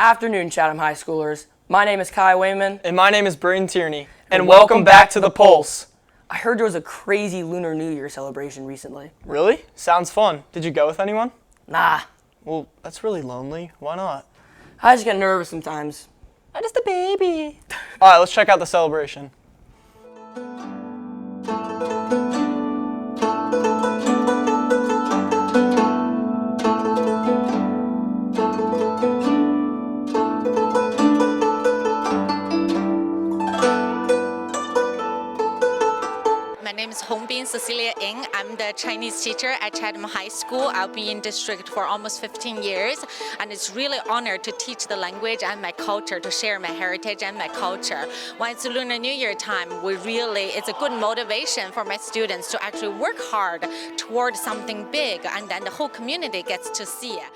Afternoon, Chatham High Schoolers. My name is Wayman. And my name is Braeden Tierney. And welcome back to The Pulse. I heard there was a crazy Lunar New Year celebration recently. Really? Sounds fun. Did you go with anyone? Nah. Well, that's really lonely. Why not? I just get nervous sometimes. I'm just a baby. All right, let's check out the celebration. My name is Hongbin Cecilia Ng. I'm the Chinese teacher at Chatham High School. I've been in district for almost 15 years, and it's really honored to teach the language and my culture, to share my heritage and my culture. When it's Lunar New Year time, it's a good motivation for my students to actually work hard toward something big, and then the whole community gets to see it.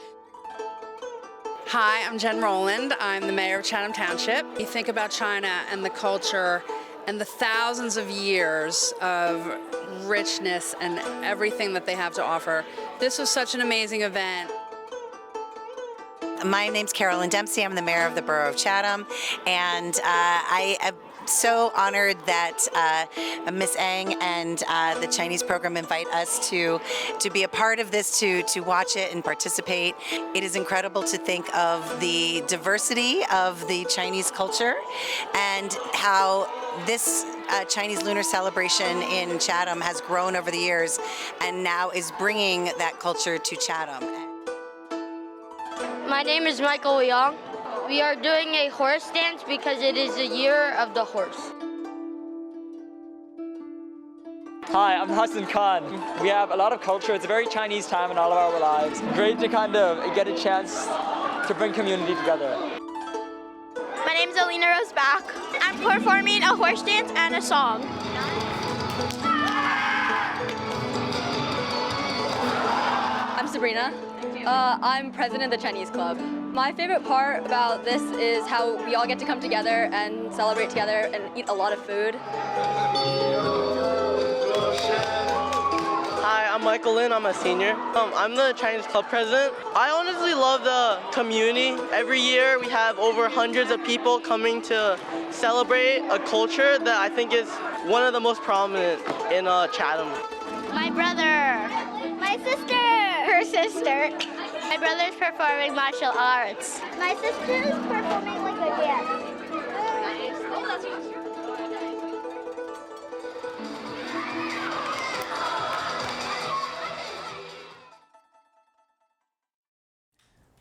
Hi, I'm Jen Rowland. I'm the mayor of Chatham Township. You think about China and the culture and the thousands of years of richness and everything that they have to offer. This was such an amazing event. My name's Carolyn Dempsey. I'm the mayor of the borough of Chatham, and I am so honored that Miss Ang and the Chinese program invite us to be a part of this, to watch it and participate. It is incredible to think of the diversity of the Chinese culture and how this Chinese lunar celebration in Chatham has grown over the years and now is bringing that culture to Chatham. My name is Michael Young. We are doing a horse dance because it is the year of the horse. Hi, I'm Hassan Khan. We have a lot of culture. It's a very Chinese time in all of our lives. Great to kind of get a chance to bring community together. My name is Alina Rosebach. I'm performing a horse dance and a song. I'm Sabrina. I'm president of the Chinese Club. My favorite part about this is how we all get to come together and celebrate together and eat a lot of food. Hi, I'm Michael Lin. I'm a senior. I'm the Chinese Club president. I honestly love the community. Every year we have over hundreds of people coming to celebrate a culture that I think is one of the most prominent in Chatham. My brother. My sister. Her sister. My brother's performing martial arts. My sister is performing like a dance.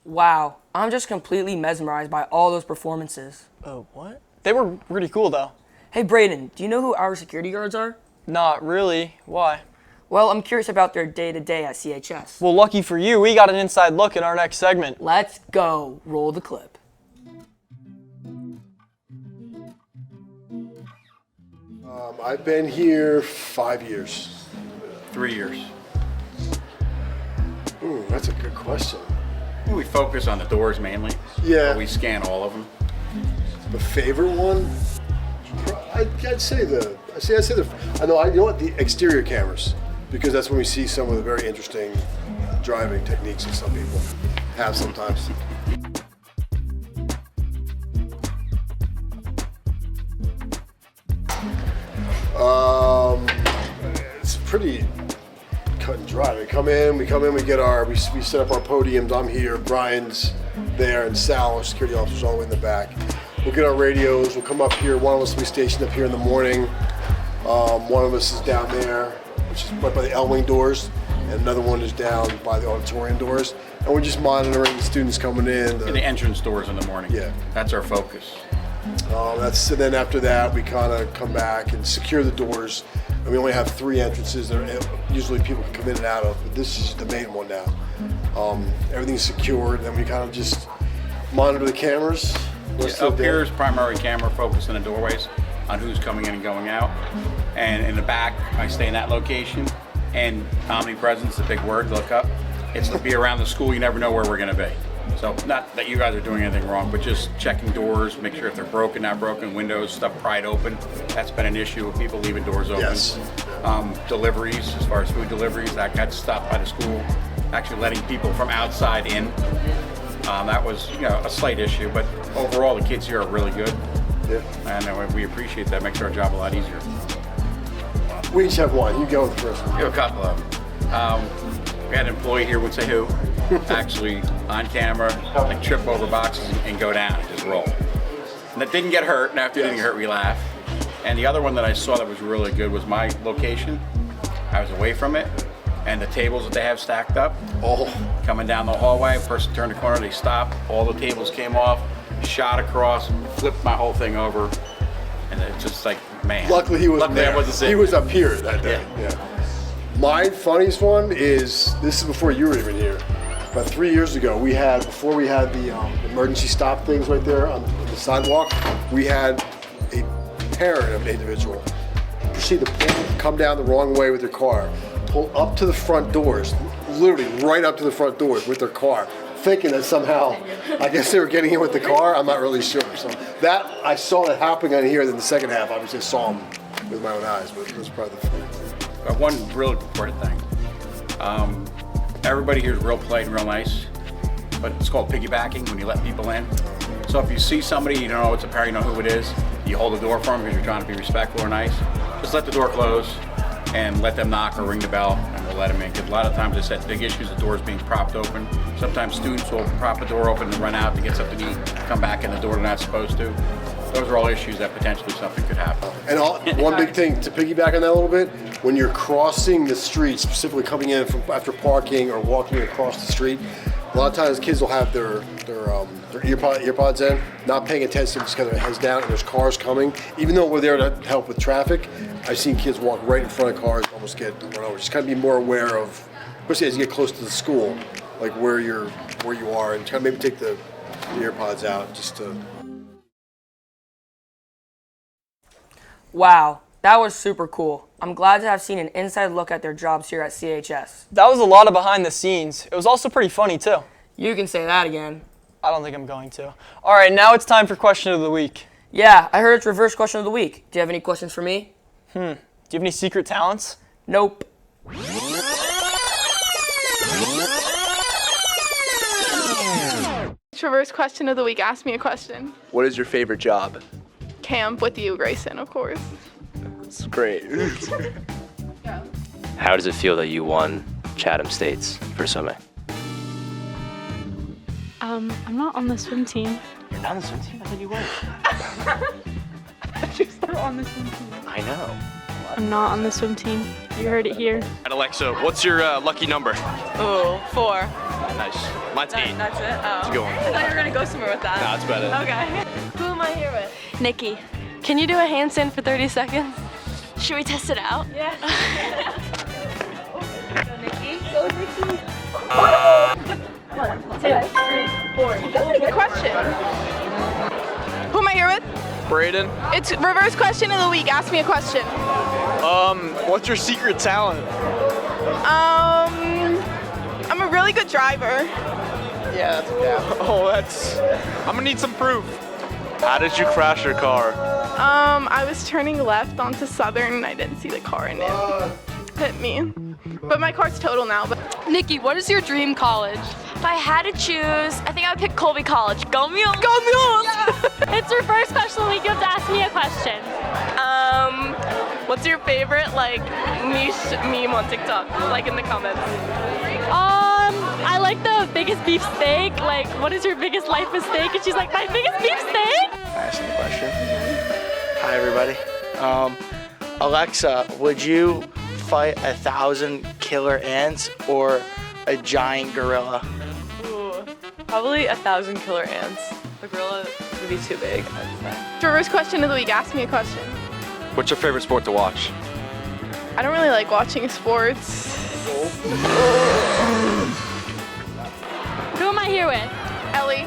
Wow, I'm just completely mesmerized by all those performances. Oh, what? They were pretty cool, though. Hey, Braeden, do you know who our security guards are? Not really. Why? Well, I'm curious about their day-to-day at CHS. Well, lucky for you, we got an inside look in our next segment. Let's go. Roll the clip. I've been here 5 years. 3 years. Ooh, that's a good question. We focus on the doors mainly. Yeah. But we scan all of them. The favorite one? I'd say the exterior cameras, because that's when we see some of the very interesting driving techniques that some people have sometimes. It's pretty cut and dry. We come in, we set up our podiums. I'm here, Brian's there, and Sal, our security officer's all the way in the back. We'll get our radios, we'll come up here. One of us will be stationed up here in the morning. One of us is down there, which is right by the L-wing doors, and another one is down by the auditorium doors. And we're just monitoring the students coming in. The entrance doors in the morning. Yeah. That's our focus. And then after that, we kind of come back and secure the doors. And we only have 3 entrances that usually people can come in and out of, but this is the main one now. Everything's secured, and then we kind of just monitor the cameras. Up here is primary camera focused in the doorways on who's coming in and going out. And in the back, I stay in that location. And omnipresence, a big word, look up. It's to be around the school, you never know where we're gonna be. So not that you guys are doing anything wrong, but just checking doors, make sure if they're broken, not broken, windows, stuff pried open. That's been an issue with people leaving doors open. Yes. Deliveries, as far as food deliveries, that got stopped by the school. Actually letting people from outside in. That was, a slight issue, but overall the kids here are really good. Yeah. And we appreciate that. Makes our job a lot easier. We each have one. You go with the first one. We have a couple of them. We had an employee here, would say who, actually on camera, like trip over boxes and go down and just roll. And that didn't get hurt, and after it didn't get hurt, we laugh. And the other one that I saw that was really good was my location. I was away from it, and the tables that they have stacked up, coming down the hallway, person turned the corner, they stopped, all the tables came off, shot across, flipped my whole thing over, and it's just like, man. Luckily he wasn't there. I wasn't sick. He was up here that day. Yeah. My funniest one is, this is before you were even here. About 3 years ago, before we had the emergency stop things right there on the sidewalk, we had a parent of an individual proceed to come down the wrong way with their car, pull up to the front doors, literally right up to the front doors with their car, thinking that somehow, I guess they were getting in with the car, I'm not really sure. So that, I saw that happening on here, then the second half, obviously I saw him with my own eyes, but it was probably the funny thing. But one really important thing. Everybody here is real polite and real nice, but it's called piggybacking when you let people in. So if you see somebody, you don't know it's a parent, you know who it is, you hold the door for them because you're trying to be respectful or nice, just let the door close and let them knock or ring the bell and we'll let them in. Because a lot of times it's that big issues, the doors being propped open. Sometimes students will prop the door open and run out to get something to eat, come back in the door they're not supposed to. Those are all issues that potentially something could happen. And one big thing to piggyback on that a little bit, when you're crossing the street, specifically coming in from after parking or walking across the street, a lot of times kids will have their earpods in, not paying attention, just kind of heads down, and there's cars coming. Even though we're there to help with traffic, I've seen kids walk right in front of cars, almost get run over. Just kind of be more aware of, especially as you get close to the school, like where you are, and kind of maybe take the earpods out just to. Wow, that was super cool. I'm glad to have seen an inside look at their jobs here at CHS. That was a lot of behind the scenes. It was also pretty funny too. You can say that again. I don't think I'm going to. All right, now it's time for question of the week. Yeah, I heard it's reverse question of the week. Do you have any questions for me? Do you have any secret talents? Nope. Reverse question of the week. Ask me a question. What is your favorite job? Camp with you, Grayson, of course. It's great. How does it feel that you won Chatham States for swimming? I'm not on the swim team. You're not on the swim team? I thought you were. I just started on the swim team. I know. I'm not on the swim team. You heard it here. And Alexa, what's your lucky number? Oh, 4. Nice. Mine's 8. That's it? Oh. It's a good one. I thought you were going to go somewhere with that. Nah, that's about it. Okay. Who am I here with? Nikki, can you do a handstand for 30 seconds? Should we test it out? Yeah. Go, Nikki. Go, Nikki. 1, 2, 3, 4. Good question. Who am I here with? Braeden. It's reverse question of the week. Ask me a question. What's your secret talent? I'm a really good driver. Yeah, that's I'm gonna need some proof. How did you crash your car? I was turning left onto Southern and I didn't see the car and it hit me. But my car's total now. But Nikki, what is your dream college? If I had to choose, I think I would pick Colby College. Go Mules! Go Mules! It's reverse question of the week. You have to ask me a question. What's your favorite, niche meme on TikTok? In the comments. I like the biggest beef steak. What is your biggest life mistake? And she's like, my biggest beef steak? Asking the question. Hi, everybody. Alexa, would you fight 1,000 killer ants or a giant gorilla? Ooh, probably 1,000 killer ants. A gorilla would be too big, I'd say. Reverse question of the week. Ask me a question. What's your favorite sport to watch? I don't really like watching sports. Who am I here with? Ellie.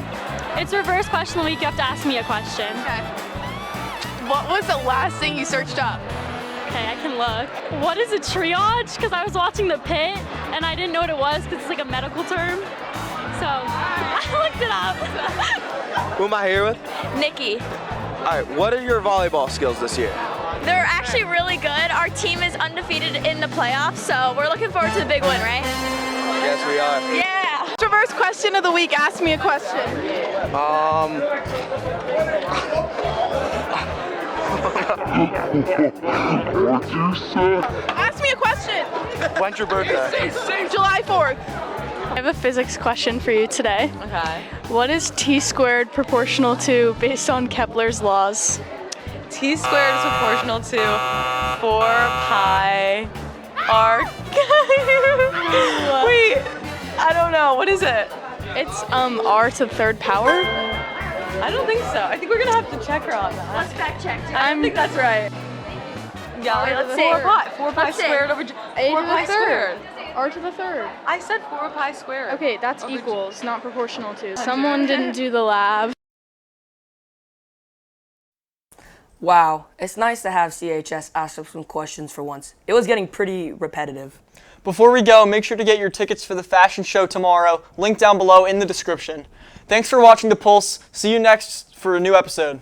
It's reverse question of the week. You have to ask me a question. Okay. What was the last thing you searched up? Okay, I can look. What is a triage? Because I was watching The Pit and I didn't know what it was because it's a medical term. So I looked it up. Who am I here with? Nikki. All right, what are your volleyball skills this year? They're actually really good. Our team is undefeated in the playoffs, so we're looking forward to the big win, right? Yes, we are. Yeah. Reverse question of the week. Ask me a question. Ask me a question. When's your birthday? July 4th. I have a physics question for you today. Okay. What is t squared proportional to based on Kepler's laws? T squared is proportional to 4 pi r. Wait, I don't know. What is it? It's r to the third power. I don't think so. I think we're gonna have to check her on that. Let's fact check. I don't think that's right. Yeah, Wait, let's 4 see. pi. 4 pi Let's see. squared over 4 pi squared. R to the third. I said 4 pi squared. Okay, that's equals, not proportional to. Someone didn't do the lab. Wow, it's nice to have CHS ask us some questions for once. It was getting pretty repetitive. Before we go, make sure to get your tickets for the fashion show tomorrow. Link down below in the description. Thanks for watching The Pulse. See you next for a new episode.